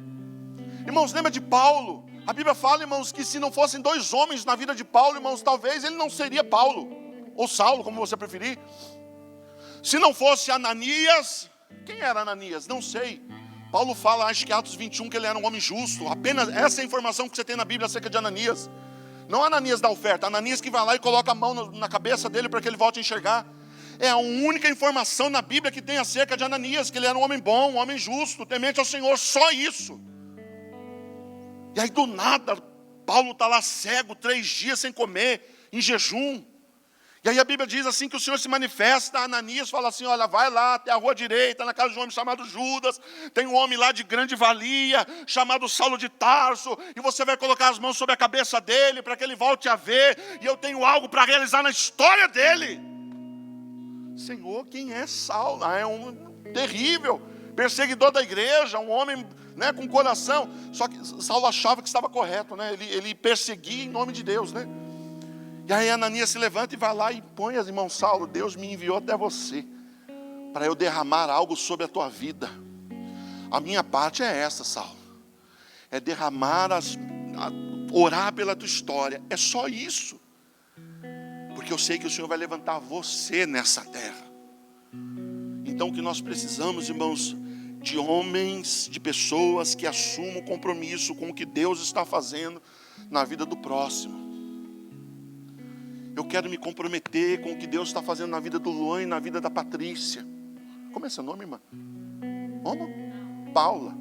S1: Irmãos, lembra de Paulo? A Bíblia fala, irmãos, que se não fossem dois homens na vida de Paulo, irmãos, talvez ele não seria Paulo, ou Saulo, como você preferir. Se não fosse Ananias, quem era Ananias? Não sei. Paulo fala, acho que Atos 21, que ele era um homem justo. Apenas essa é a informação que você tem na Bíblia acerca de Ananias. Não Ananias da oferta, Ananias que vai lá e coloca a mão na cabeça dele para que ele volte a enxergar. É a única informação na Bíblia que tem acerca de Ananias, que ele era um homem bom, um homem justo, temente ao Senhor, só isso. E aí do nada, Paulo está lá cego, 3 dias sem comer, em jejum. E aí a Bíblia diz assim que o Senhor se manifesta, Ananias fala assim, olha, vai lá até a rua direita, na casa de um homem chamado Judas, tem um homem lá de grande valia, chamado Saulo de Tarso, e você vai colocar as mãos sobre a cabeça dele, para que ele volte a ver, e eu tenho algo para realizar na história dele. Senhor, quem é Saulo? É um terrível perseguidor da igreja, um homem, né, com coração. Só que Saulo achava que estava correto, né? Ele perseguia em nome de Deus, né? E aí Ananias se levanta e vai lá e põe as mãos: Saulo, Deus me enviou até você para eu derramar algo sobre a tua vida. A minha parte é essa, Saulo, é derramar, orar pela tua história. É só isso, porque eu sei que o Senhor vai levantar você nessa terra. Então o que nós precisamos, irmãos, de homens, de pessoas que assumam compromisso com o que Deus está fazendo na vida do próximo. Eu quero me comprometer com o que Deus está fazendo na vida do Luan e na vida da Patrícia. Como é seu nome, irmã? Como? Paula.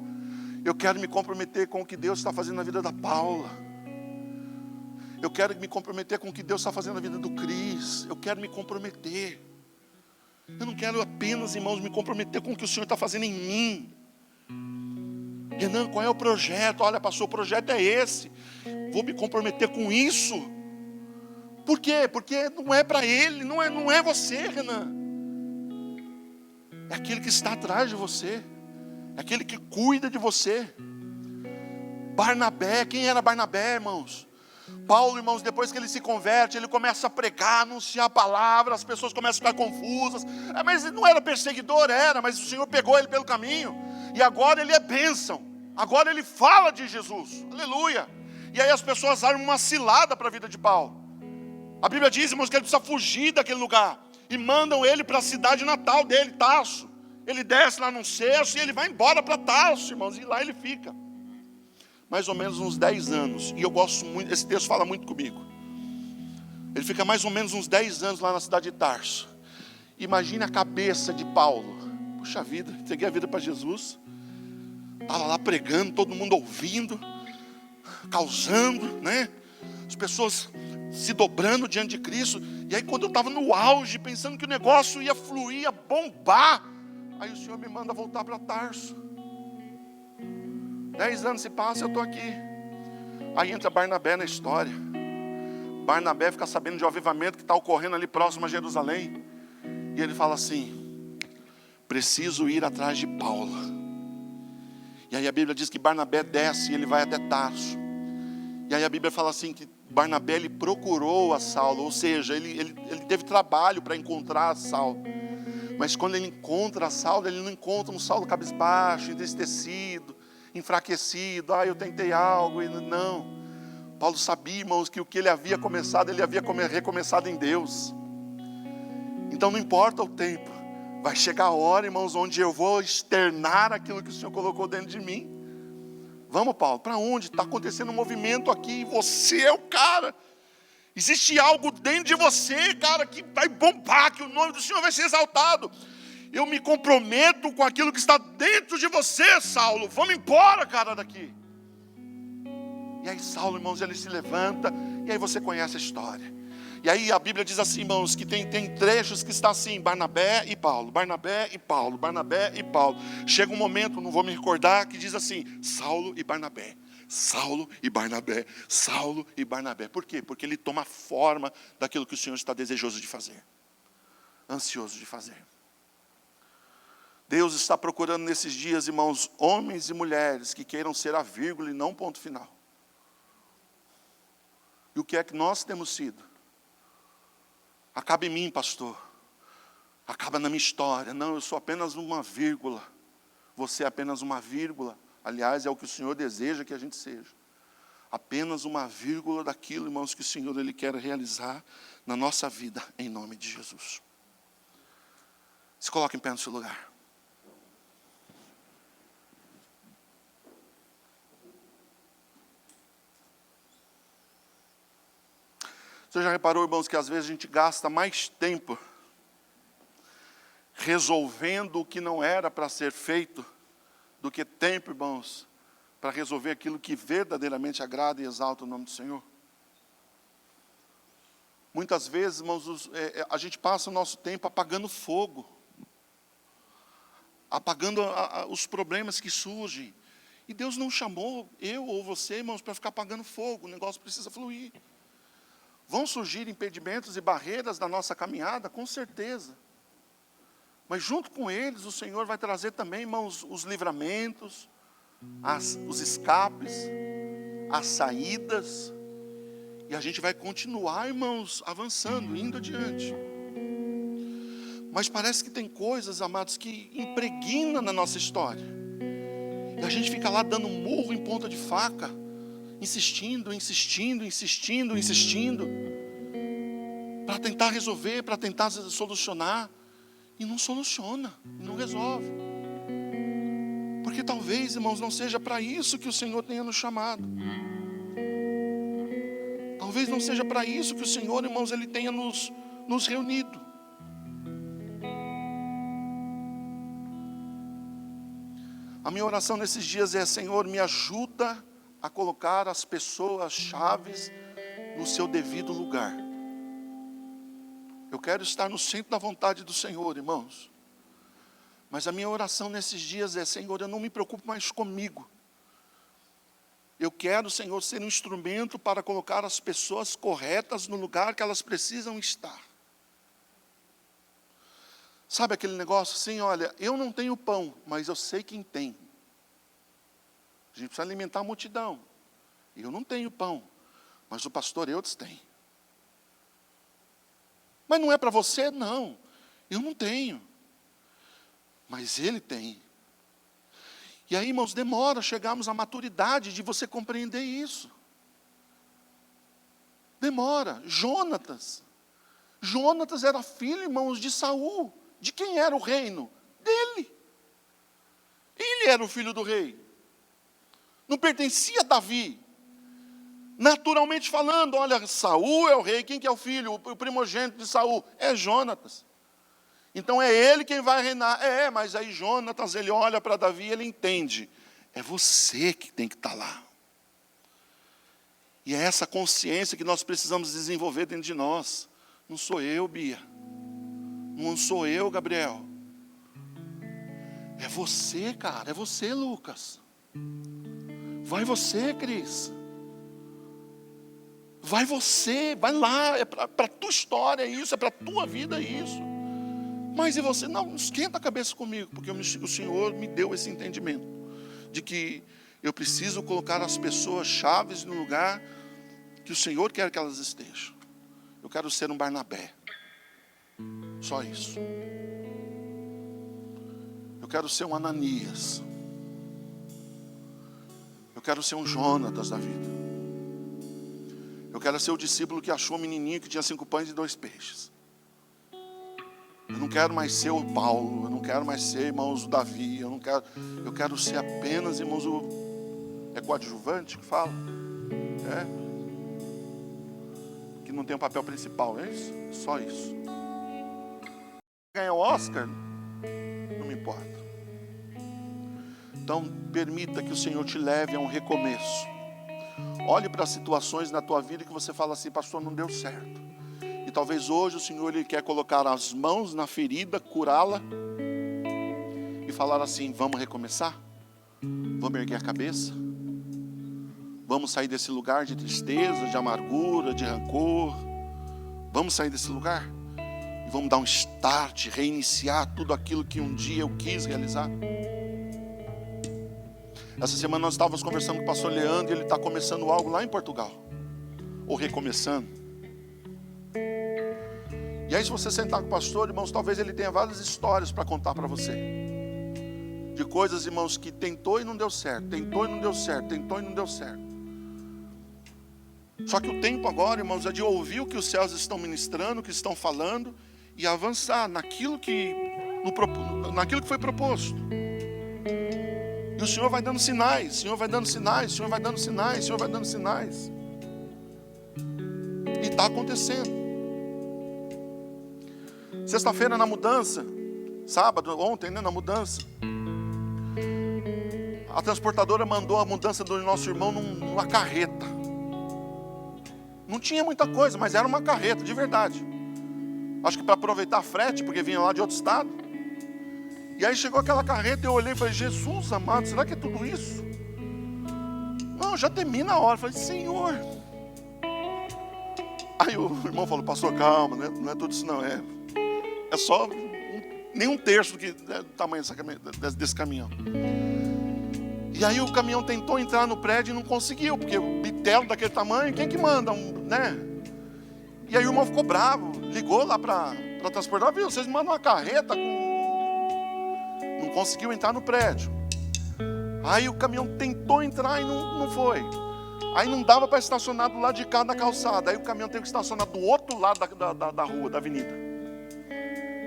S1: Eu quero me comprometer com o que Deus está fazendo na vida da Paula. Eu quero me comprometer com o que Deus está fazendo na vida do Cris. Eu quero me comprometer. Eu não quero apenas, irmãos, me comprometer com o que o Senhor está fazendo em mim. Renan, qual é o projeto? Olha, pastor, o projeto é esse. Vou me comprometer com isso. Por quê? Porque não é para ele, não é você, Renan. É aquele que está atrás de você. É aquele que cuida de você. Barnabé, quem era Barnabé, irmãos? Paulo, irmãos, depois que ele se converte, ele começa a pregar, anunciar a palavra, as pessoas começam a ficar confusas. Mas ele não era perseguidor, era, mas o Senhor pegou ele pelo caminho. E agora ele é bênção. Agora ele fala de Jesus. Aleluia. E aí as pessoas armam uma cilada para a vida de Paulo. A Bíblia diz, irmãos, que ele precisa fugir daquele lugar. E mandam ele para a cidade natal dele, Tarso. Ele desce lá num cesto e ele vai embora para Tarso, irmãos. E lá ele fica. Mais ou menos uns 10 anos. E eu gosto muito, esse texto fala muito comigo. Ele fica mais ou menos uns 10 anos lá na cidade de Tarso. Imagine a cabeça de Paulo. Puxa vida, entreguei a vida para Jesus. Estava lá pregando, todo mundo ouvindo, causando, né? As pessoas se dobrando diante de Cristo. E aí quando eu estava no auge, pensando que o negócio ia fluir, ia bombar, aí o Senhor me manda voltar para Tarso. 10 anos se passam, eu estou aqui. Aí entra Barnabé na história. Barnabé fica sabendo de um avivamento que está ocorrendo ali próximo a Jerusalém. E ele fala assim: preciso ir atrás de Paulo. E aí a Bíblia diz que Barnabé desce e ele vai até Tarso. E aí a Bíblia fala assim que Barnabé ele procurou a Saulo. Ou seja, ele teve trabalho para encontrar a Saulo. Mas quando ele encontra Saulo, ele não encontra um Saulo cabisbaixo, entristecido, enfraquecido. Eu tentei algo. Não. Paulo sabia, irmãos, que o que ele havia começado, ele havia recomeçado em Deus. Então não importa o tempo. Vai chegar a hora, irmãos, onde eu vou externar aquilo que o Senhor colocou dentro de mim. Vamos, Paulo, para onde? Está acontecendo um movimento aqui, você é o cara. Existe algo dentro de você, cara, que vai bombar, que o nome do Senhor vai ser exaltado. Eu me comprometo com aquilo que está dentro de você, Saulo. Vamos embora, cara, daqui. E aí Saulo, irmãos, ele se levanta, e aí você conhece a história. E aí a Bíblia diz assim, irmãos, que tem trechos que está assim, Barnabé e Paulo, Barnabé e Paulo, Barnabé e Paulo. Chega um momento, não vou me recordar, que diz assim, Saulo e Barnabé, Saulo e Barnabé, Saulo e Barnabé. Por quê? Porque ele toma forma daquilo que o Senhor está desejoso de fazer, ansioso de fazer. Deus está procurando nesses dias, irmãos, homens e mulheres que queiram ser a vírgula e não ponto final. E o que é que nós temos sido? Acaba em mim, pastor. Acaba na minha história. Não, eu sou apenas uma vírgula. Você é apenas uma vírgula. Aliás, é o que o Senhor deseja que a gente seja. Apenas uma vírgula daquilo, irmãos, que o Senhor ele quer realizar na nossa vida, em nome de Jesus. Se coloque em pé no seu lugar. Você já reparou, irmãos, que às vezes a gente gasta mais tempo resolvendo o que não era para ser feito, do que tempo, irmãos, para resolver aquilo que verdadeiramente agrada e exalta o nome do Senhor? Muitas vezes, irmãos, a gente passa o nosso tempo apagando fogo, apagando os problemas que surgem. E Deus não chamou eu ou você, irmãos, para ficar apagando fogo. O negócio precisa fluir. Vão surgir impedimentos e barreiras na nossa caminhada, com certeza. Mas junto com eles, o Senhor vai trazer também, irmãos, os livramentos, os escapes, as saídas. E a gente vai continuar, irmãos, avançando, indo adiante. Mas parece que tem coisas, amados, que impregnam na nossa história. E a gente fica lá dando murro em ponta de faca, insistindo, para tentar resolver, para tentar solucionar, e não soluciona, não resolve. Porque talvez, irmãos, não seja para isso que o Senhor tenha nos chamado. Talvez não seja para isso que o Senhor, irmãos, Ele tenha nos reunido. A minha oração nesses dias é: Senhor, me ajuda a colocar as pessoas chaves no seu devido lugar. Eu quero estar no centro da vontade do Senhor, irmãos. Mas a minha oração nesses dias é: Senhor, eu não me preocupo mais comigo. Eu quero, Senhor, ser um instrumento para colocar as pessoas corretas no lugar que elas precisam estar. Sabe aquele negócio assim, olha, eu não tenho pão, mas eu sei quem tem. A gente precisa alimentar a multidão. Eu não tenho pão, mas o pastor Eudes tem. Mas não é para você? Não. Eu não tenho. Mas ele tem. E aí, irmãos, demora chegarmos à maturidade de você compreender isso. Demora. Jonatas era filho, irmãos, de Saul. De quem era o reino? Dele. Ele era o filho do rei. Não pertencia a Davi. Naturalmente falando, olha, Saul é o rei. Quem que é o filho? O primogênito de Saul? É Jonatas. Então é ele quem vai reinar. Mas aí Jonatas, ele olha para Davi e ele entende. É você que tem que estar lá. E é essa consciência que nós precisamos desenvolver dentro de nós. Não sou eu, Bia. Não sou eu, Gabriel. É você, cara. É você, Lucas. Vai você, Cris. Vai você, vai lá. É para a tua história isso, é para a tua vida isso. Mas e você? Não esquenta a cabeça comigo, porque o Senhor me deu esse entendimento de que eu preciso colocar as pessoas chaves no lugar que o Senhor quer que elas estejam. Eu quero ser um Barnabé. Só isso. quero ser um Ananias. Eu quero ser um Jonatas da vida. Eu quero ser o discípulo que achou o menininho que tinha 5 pães e 2 peixes. Eu não quero mais ser o Paulo. Eu não quero mais ser, irmãos, o Davi. Eu quero ser apenas, irmãos, é coadjuvante que fala? É. Que não tem o papel principal, é isso? Só isso. Ganhar o Oscar, não me importa. Então, permita que o Senhor te leve a um recomeço. Olhe para as situações na tua vida que você fala assim, pastor, não deu certo. E talvez hoje o Senhor ele quer colocar as mãos na ferida, curá-la e falar assim, vamos recomeçar? Vamos erguer a cabeça? Vamos sair desse lugar de tristeza, de amargura, de rancor? Vamos sair desse lugar? E vamos dar um start, reiniciar tudo aquilo que um dia eu quis realizar? Essa semana nós estávamos conversando com o pastor Leandro e ele está começando algo lá em Portugal. Ou recomeçando. E aí se você sentar com o pastor, irmãos, talvez ele tenha várias histórias para contar para você. De coisas, irmãos, que tentou e não deu certo. Tentou e não deu certo. Tentou e não deu certo. Só que o tempo agora, irmãos, é de ouvir o que os céus estão ministrando, o que estão falando. E avançar naquilo que foi proposto. E o Senhor vai dando sinais, o Senhor vai dando sinais, o Senhor vai dando sinais, o Senhor vai dando sinais. E está acontecendo. Sexta-feira na mudança, sábado, ontem, né, na mudança, a transportadora mandou a mudança do nosso irmão numa carreta. Não tinha muita coisa, mas era uma carreta, de verdade. Acho que para aproveitar a frete, porque vinha lá de outro estado. E aí chegou aquela carreta e eu olhei e falei, Jesus amado, será que é tudo isso? Não, já termina a hora. Eu falei, Senhor. Aí o irmão falou, pastor, calma, né? Não é tudo isso não, é só nem um terço do tamanho desse caminhão. E aí o caminhão tentou entrar no prédio e não conseguiu, porque o bitelo daquele tamanho, quem que manda, né? E aí o irmão ficou bravo, ligou lá para transportar, viu, vocês mandam uma carreta não conseguiu entrar no prédio. Aí o caminhão tentou entrar e não foi. Aí não dava para estacionar do lado de cá da calçada. Aí o caminhão teve que estacionar do outro lado da rua, da avenida.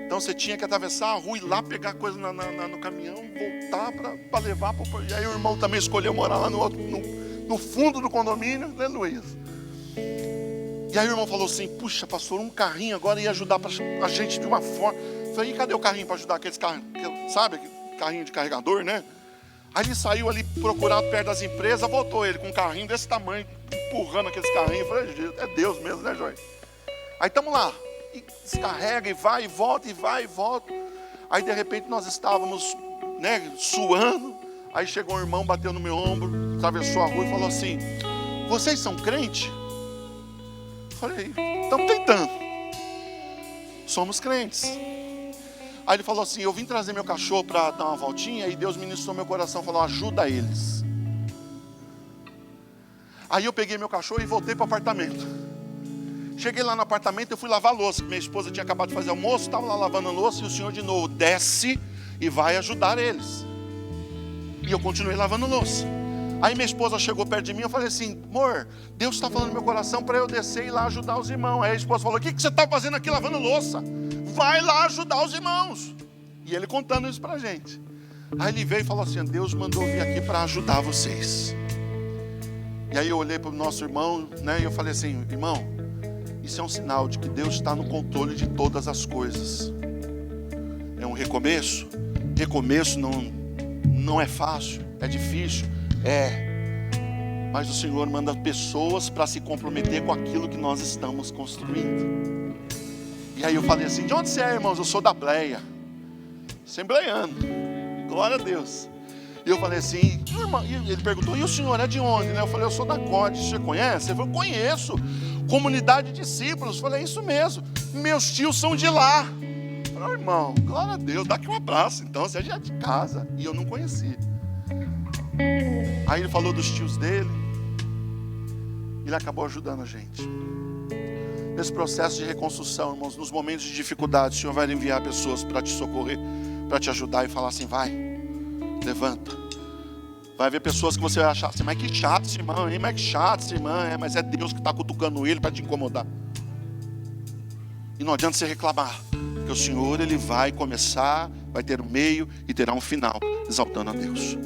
S1: Então você tinha que atravessar a rua e ir lá pegar coisa no caminhão, voltar para levar para o... E aí o irmão também escolheu morar lá no fundo do condomínio, aleluia. E aí o irmão falou assim, puxa, pastor, um carrinho agora ia ajudar a gente de uma forma. Eu falei, e cadê o carrinho para ajudar aqueles carros, sabe, carrinho de carregador, né? Aí ele saiu ali procurar perto das empresas, voltou ele com um carrinho desse tamanho, empurrando aqueles carrinhos. Eu falei, é Deus mesmo, né, Joy? Aí estamos lá, e descarrega, e vai e volta, e vai e volta. Aí de repente nós estávamos, né, suando. Aí chegou um irmão, bateu no meu ombro, atravessou a rua e falou assim, vocês são crente? Eu falei, estamos tentando. Somos crentes. Aí ele falou assim, eu vim trazer meu cachorro para dar uma voltinha, e Deus ministrou meu coração, falou, ajuda eles. Aí eu peguei meu cachorro e voltei para o apartamento. Cheguei lá no apartamento, eu fui lavar a louça, minha esposa tinha acabado de fazer almoço, estava lá lavando a louça, e o Senhor de novo, desce e vai ajudar eles. E eu continuei lavando a louça. Aí minha esposa chegou perto de mim, eu falei assim, amor, Deus está falando no meu coração para eu descer e ir lá ajudar os irmãos. Aí a esposa falou, o que você está fazendo aqui lavando louça? Vai lá ajudar os irmãos. E ele contando isso para a gente. Aí ele veio e falou assim, Deus mandou vir aqui para ajudar vocês. E aí eu olhei para o nosso irmão, né, e eu falei assim, irmão, isso é um sinal de que Deus está no controle de todas as coisas. É um recomeço. Recomeço não é fácil, é difícil, mas o Senhor manda pessoas para se comprometer com aquilo que nós estamos construindo. E aí eu falei assim, de onde você é, irmãos? Eu sou da Bleia, assembleiano, glória a Deus. E eu falei assim, irmão, ele perguntou, e o senhor é de onde? Eu falei, eu sou da COD, você conhece? Ele falou, conheço, comunidade de discípulos. Eu falei, é isso mesmo, meus tios são de lá. Eu falei, irmão, glória a Deus, dá aqui um abraço, então você já é de casa. E eu não conhecia. Aí ele falou dos tios dele, ele acabou ajudando a gente. Nesse processo de reconstrução, irmãos, nos momentos de dificuldade, o Senhor vai enviar pessoas para te socorrer. para te ajudar e falar assim: vai, levanta. Vai haver pessoas que você vai achar assim: mas que chato esse irmão, hein? Mas que chato esse irmão, mas é Deus que está cutucando ele para te incomodar. E não adianta você reclamar, porque o Senhor, Ele vai começar, vai ter um meio e terá um final, exaltando a Deus.